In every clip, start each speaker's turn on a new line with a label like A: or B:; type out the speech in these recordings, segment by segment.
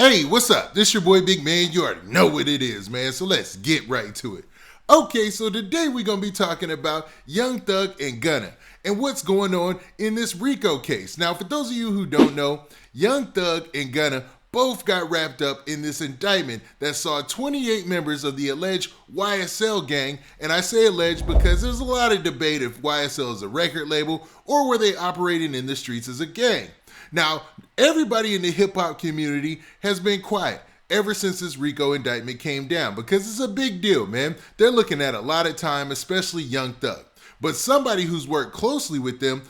A: Hey, what's up? This your boy Big Man. You already know what it is, man. So let's get right to it. Okay, so today we're going to be talking about Young Thug and Gunna and what's going on in this RICO case. Now, for those of you who don't know, Young Thug and Gunna both got wrapped up in this indictment that saw 28 members of the alleged YSL gang, and I say alleged because there's a lot of debate if YSL is a record label or were they operating in the streets as a gang. Now, everybody in the hip-hop community has been quiet ever since this RICO indictment came down because it's a big deal, man. They're looking at a lot of time, especially Young Thug. But somebody who's worked closely with them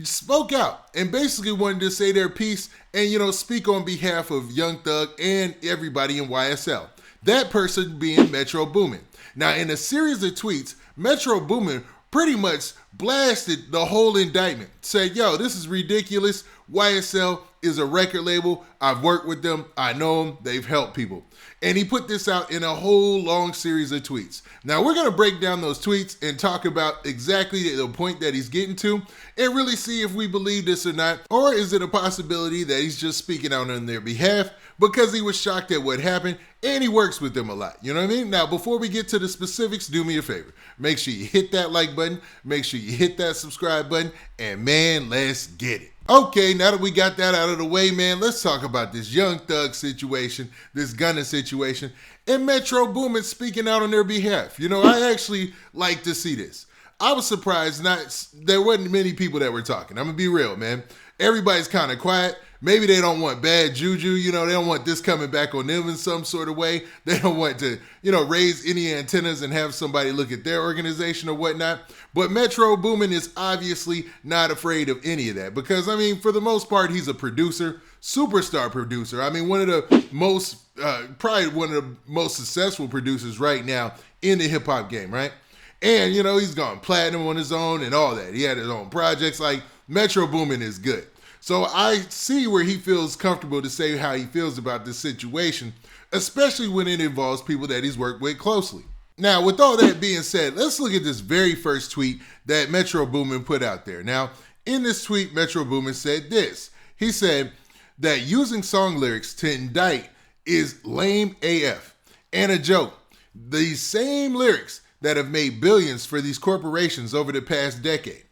A: spoke out and basically wanted to say their piece and, speak on behalf of Young Thug and everybody in YSL. That person being Metro Boomin. Now, in a series of tweets, Metro Boomin pretty much blasted the whole indictment. Said, yo, this is ridiculous. YSL is a record label. I've worked with them. I know them. They've helped people. And he put this out in a whole long series of tweets. Now, we're going to break down those tweets and talk about exactly the point that he's getting to and really see if we believe this or not. Or is it a possibility that he's just speaking out on their behalf because he was shocked at what happened and he works with them a lot. You know what I mean? Now, before we get to the specifics, do me a favor. Make sure you hit that like button. Make sure you hit that subscribe button. And man, let's get it. Okay, now that we got that out of the way, man, let's talk about this Young Thug situation, this Gunna situation, and Metro Boomin speaking out on their behalf. I actually like to see this. I was surprised there wasn't many people that were talking. I'm going to be real, man. Everybody's kind of quiet. Maybe they don't want bad juju, they don't want this coming back on them in some sort of way. They don't want to, raise any antennas and have somebody look at their organization or whatnot. But Metro Boomin is obviously not afraid of any of that because, for the most part, he's a producer, superstar producer. One of the most, probably one of the most successful producers right now in the hip hop game, right? And, he's gone platinum on his own and all that. He had his own projects. Like, Metro Boomin is good. So I see where he feels comfortable to say how he feels about this situation, especially when it involves people that he's worked with closely. Now, with all that being said, let's look at this very first tweet that Metro Boomin put out there. Now, in this tweet, Metro Boomin said this. He said that using song lyrics to indict is lame AF and a joke. These same lyrics that have made billions for these corporations over the past decade.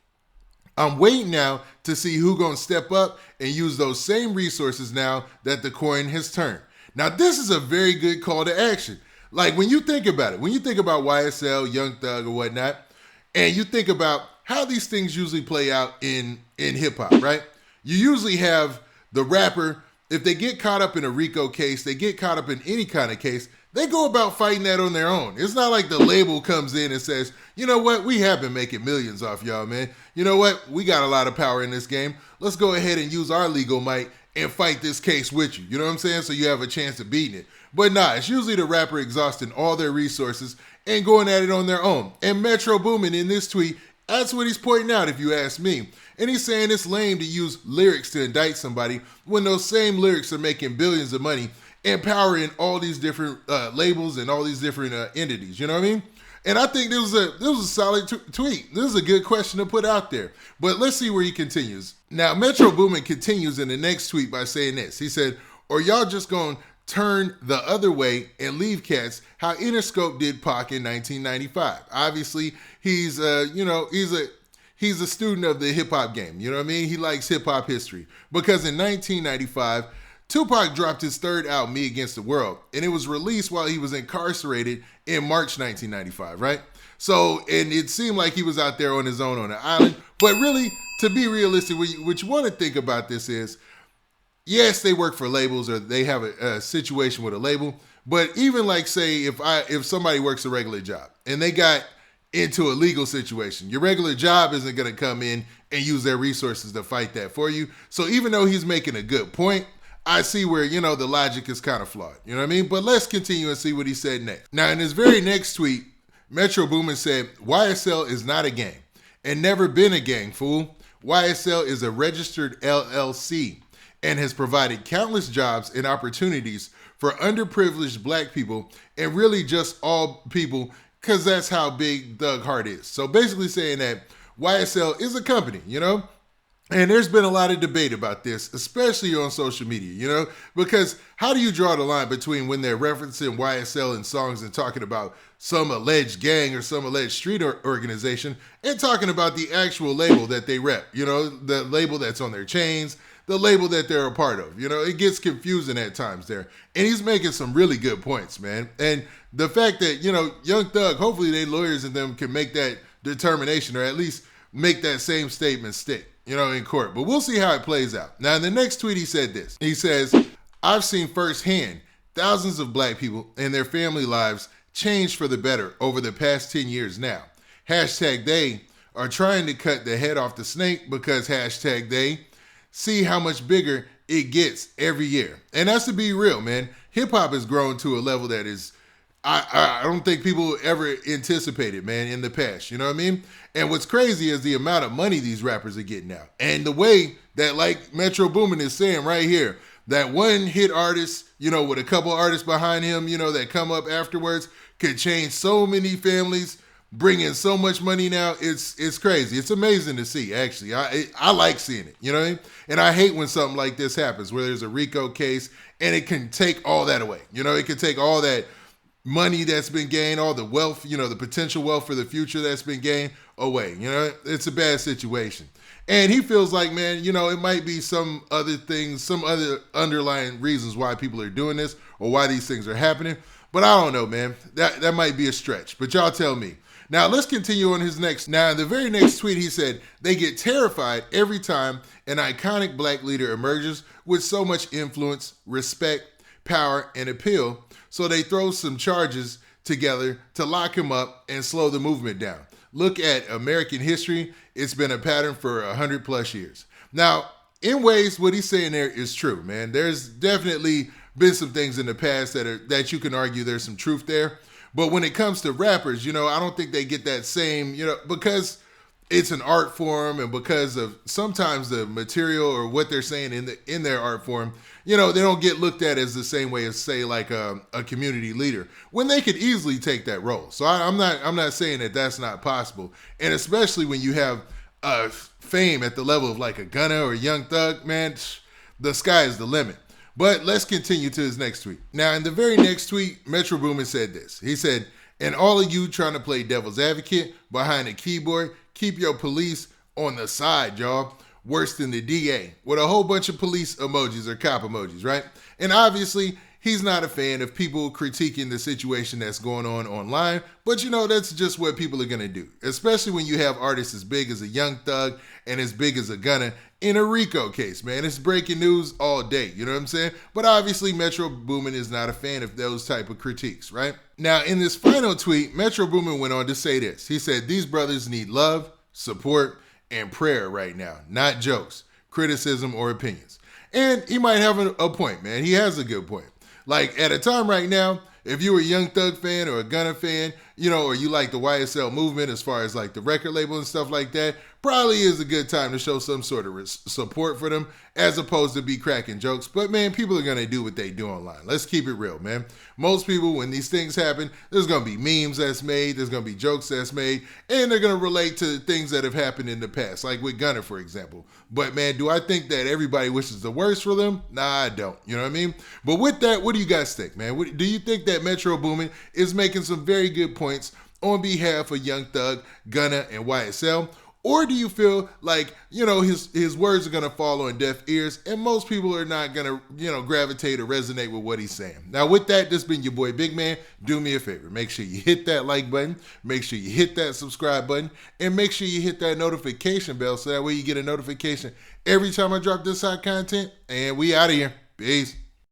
A: I'm waiting now to see who's going to step up and use those same resources now that the coin has turned. Now, this is a very good call to action. Like, when you think about it, when you think about YSL, Young Thug, or whatnot, and you think about how these things usually play out in hip-hop, right? You usually have the rapper, if they get caught up in a RICO case, they get caught up in any kind of case, they go about fighting that on their own. It's not like the label comes in and says, you know what, we have been making millions off y'all, man. You know what, we got a lot of power in this game. Let's go ahead and use our legal might and fight this case with you. You know what I'm saying? So you have a chance of beating it. But nah, it's usually the rapper exhausting all their resources and going at it on their own. And Metro Boomin in this tweet, that's what he's pointing out, if you ask me. And he's saying it's lame to use lyrics to indict somebody when those same lyrics are making billions of money, empowering all these different labels and all these different entities. You know what I mean? And I think this was a solid tweet. This is a good question to put out there. But let's see where he continues. Now, Metro Boomin continues in the next tweet by saying this. He said, or y'all just gonna turn the other way and leave cats how Innerscope did Poc in 1995. Obviously, he's a student of the hip hop game. You know what I mean? He likes hip hop history because in 1995, Tupac dropped his third album, Me Against the World, and it was released while he was incarcerated in March 1995, right? So, and it seemed like he was out there on his own on an island, but really, to be realistic, what you want to think about this is, yes, they work for labels or they have a situation with a label, but even like say if somebody works a regular job and they got into a legal situation, your regular job isn't going to come in and use their resources to fight that for you. So even though he's making a good point, I see where, the logic is kind of flawed. You know what I mean? But let's continue and see what he said next. Now, in his very next tweet, Metro Boomin said, YSL is not a gang and never been a gang, fool. YSL is a registered LLC and has provided countless jobs and opportunities for underprivileged black people and really just all people because that's how big Thug Heart is. So basically saying that YSL is a company, And there's been a lot of debate about this, especially on social media, because how do you draw the line between when they're referencing YSL in songs and talking about some alleged gang or some alleged street organization and talking about the actual label that they rep, the label that's on their chains, the label that they're a part of. It gets confusing at times there. And he's making some really good points, man. And the fact that, Young Thug, hopefully they lawyers and them can make that determination or at least make that same statement stick, in court. But we'll see how it plays out. Now, in the next tweet, he said this. He says, I've seen firsthand thousands of black people and their family lives change for the better over the past 10 years now. Hashtag they are trying to cut the head off the snake because hashtag they see how much bigger it gets every year. And that's to be real, man. Hip hop has grown to a level that is I don't think people ever anticipated, man, in the past. You know what I mean? And what's crazy is the amount of money these rappers are getting now. And the way that, like Metro Boomin is saying right here, that one hit artist, with a couple artists behind him, that come up afterwards could change so many families, bring in so much money now. It's crazy. It's amazing to see, actually. I like seeing it, you know what I mean? And I hate when something like this happens, where there's a RICO case and it can take all that away. It can take all that money that's been gained, all the wealth, the potential wealth for the future that's been gained away. It's a bad situation. And he feels like, man, it might be some other things, some other underlying reasons why people are doing this or why these things are happening. But I don't know, man. That might be a stretch. But y'all tell me. Now, let's continue on his next. Now, in the very next tweet, he said, they get terrified every time an iconic black leader emerges with so much influence, respect, power, and appeal. So they throw some charges together to lock him up and slow the movement down. Look at American history. It's been a pattern for 100 plus years. Now, in ways, what he's saying there is true, man. There's definitely been some things in the past that you can argue there's some truth there. But when it comes to rappers, I don't think they get that same, because it's an art form and because of sometimes the material or what they're saying in their art form, they don't get looked at as the same way as, say, like a community leader, when they could easily take that role. So I'm not saying that that's not possible. And especially when you have fame at the level of like a Gunna or a Young Thug, man, the sky is the limit. But let's continue to his next tweet. Now, in the very next tweet, Metro Boomin said this. He said, and all of you trying to play devil's advocate behind a keyboard, keep your police on the side, y'all. Worse than the DA, with a whole bunch of police emojis or cop emojis, right? And obviously, he's not a fan of people critiquing the situation that's going on online, but that's just what people are going to do, especially when you have artists as big as a Young Thug and as big as a Gunna in a RICO case, man. It's breaking news all day, you know what I'm saying? But obviously, Metro Boomin is not a fan of those type of critiques, right? Now, in this final tweet, Metro Boomin went on to say this. He said, these brothers need love, support, and prayer right now, not jokes, criticism, or opinions. And he might have a point, man. He has a good point. Like, at a time right now, if you're a Young Thug fan or a Gunna fan, or you like the YSL movement as far as like the record label and stuff like that, probably is a good time to show some sort of support for them as opposed to be cracking jokes. But man, people are going to do what they do online. Let's keep it real, man. Most people, when these things happen, there's going to be memes that's made, there's going to be jokes that's made, and they're going to relate to things that have happened in the past, like with Gunna, for example. But man, do I think that everybody wishes the worst for them? Nah, I don't. You know what I mean? But with that, what do you guys think, man? Do you think that Metro Boomin is making some very good points on behalf of Young Thug, Gunna, and YSL? Or do you feel like, his words are going to fall on deaf ears and most people are not going to, gravitate or resonate with what he's saying? Now, with that, this has been your boy Big Man. Do me a favor. Make sure you hit that like button. Make sure you hit that subscribe button. And make sure you hit that notification bell so that way you get a notification every time I drop this hot content. And we out of here. Peace.